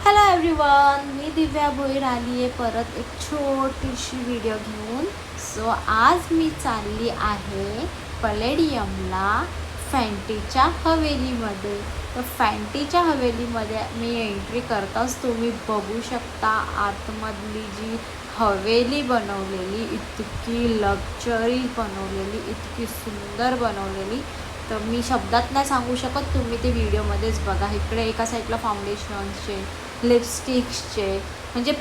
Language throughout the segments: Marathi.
हॅलो एव्हरीवन, मी दिव्या भोईर आली आहे परत एक छोटीशी व्हिडिओ घेऊन. सो आज मी चालली आहे पलेडियमला फॅन्टीच्या हवेलीमध्ये. तर फॅन्टीच्या हवेलीमध्ये मी एंट्री करताच तुम्ही बघू शकता आतमधली जी हवेली बनवलेली, इतकी लक्झरी बनवलेली, इतकी सुंदर बनवलेली. तर मी शब्दात नाही सांगू शकत, तुम्ही ते व्हिडिओमध्येच बघा. इकडे एका साईडला फाउंडेशन्सचे, लिपस्टिक्सचे, म्हणजे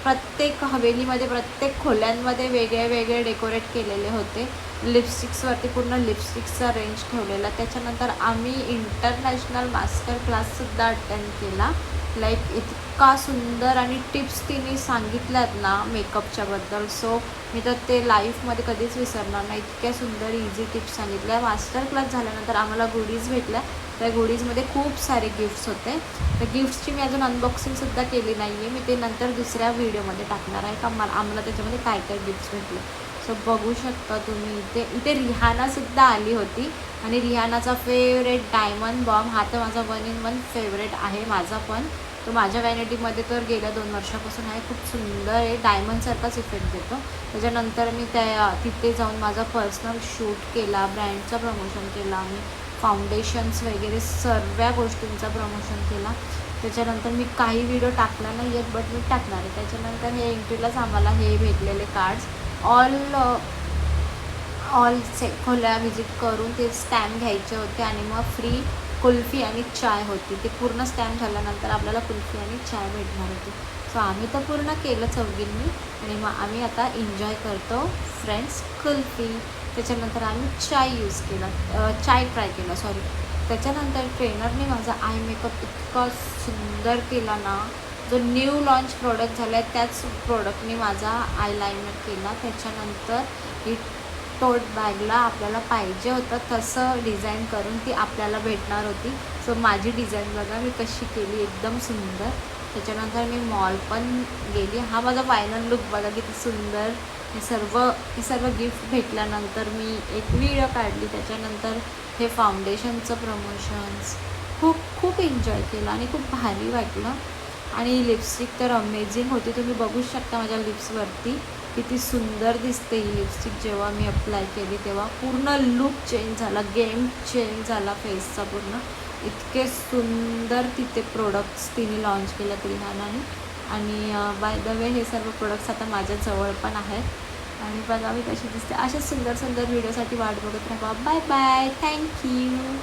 प्रत्येक हवेलीमध्ये, प्रत्येक खोल्यांमध्ये वेगळे वेगळे डेकोरेट केलेले होते. लिपस्टिक्सवरती पूर्ण लिपस्टिक्सचा रेंज ठेवलेला. त्याच्यानंतर आम्ही इंटरनॅशनल मास्टर क्लाससुद्धा अटेंड केला. लाईक इतका सुंदर, आणि टिप्स तिने सांगितल्यात ना मेकअपच्याबद्दल, सो मी तर ते लाईफमध्ये कधीच विसरणार नाही. इतक्या सुंदर इझी टिप्स सांगितल्या. मास्टर क्लास झाल्यानंतर आम्हाला गुडीज भेटल्या. त्या गुडीजमध्ये खूप सारे गिफ्ट्स होते. तर गिफ्ट्सची मी अजून अनबॉक्सिंगसुद्धा केली नाही आहे. मी ते नंतर दुसऱ्या व्हिडिओमध्ये टाकणार आहे का आम्हाला त्याच्यामध्ये काय काय गिफ्ट्स भेटले. सो बघू शकता तुम्ही. इथे रिहानासुद्धा आली होती, आणि रिहानाचा फेवरेट डायमंड बॉम्ब हा तर माझा 1 in 1 फेवरेट आहे माझा पण. तो माझ्या वॅनिटीमध्ये तर गेल्या 2 वर्षापासून आहे. खूप सुंदर आहे, डायमंडसारखाच इफेक्ट देतो. त्याच्यानंतर मी तिथे जाऊन माझा पर्सनल शूट केला, ब्रँडचं प्रमोशन केला, मी फाउंडेशन्स वगैरे सर्व गोष्टींचा प्रमोशन केला. त्याच्यानंतर मी काही व्हिडिओ टाकला नाही आहेत, बट मी टाकणार आहे. त्याच्यानंतर हे एंट्रीलाच आम्हाला हे भेटलेले कार्ड्स, ऑल खोल्या व्हिजिट करून ते स्टॅम्प घ्यायचे होते, आणि मग फ्री कुल्फी आणि चाय होती. ते पूर्ण स्टॅम्प झाल्यानंतर आपल्याला कुल्फी आणि चाय भेटणार होती. सो आम्ही तर पूर्ण केलं चौघींनी, आणि मग आम्ही आता एन्जॉय करतो फ्रेंड्स कुल्फी. त्याच्यानंतर आम्ही चाय ट्राय केला. त्याच्यानंतर ट्रेनरने माझा आय मेकअप इतका सुंदर केला ना. जो न्यू लॉन्च प्रोडक्ट झाला आहे त्याच प्रोडक्टने माझा आयलायनर केला. त्याच्यानंतर ही टोट बॅगला आपल्याला पाहिजे होतं तसं डिझाईन करून ती आपल्याला भेटणार होती. सो माझी डिझाईन बघा मी कशी केली, एकदम सुंदर. त्याच्यानंतर मी मॉल पण गेली. हा माझा फायनल लुक बघा किती सुंदर. हे सर्व गिफ्ट भेटल्यानंतर मी एक व्हिडिओ काढली. त्याच्यानंतर हे फाउंडेशनचं प्रमोशन्स खूप एन्जॉय केलं, आणि खूप भारी वाटलं. आणि लिपस्टिक तर अमेझिंग होती. तुम्ही बघू शकता माझ्या लिप्सवरती किती सुंदर दिसते ही लिपस्टिक. जेव्हा मी अप्लाय केली तेव्हा पूर्ण लुक चेंज झाला, गेम चेंज झाला फेसचा पूर्ण. इतके सुंदर तिथे प्रोडक्ट्स तिने लॉन्च केलं रिहानाने. आणि बाय द वे हे सर्व प्रोडक्ट्स आता माझ्याजवळ पण आहेत. आणि बघा मी कशी दिसते. अशा सुंदर सुंदर व्हिडिओसाठी वाट बघत राहा. Bye bye, thank you.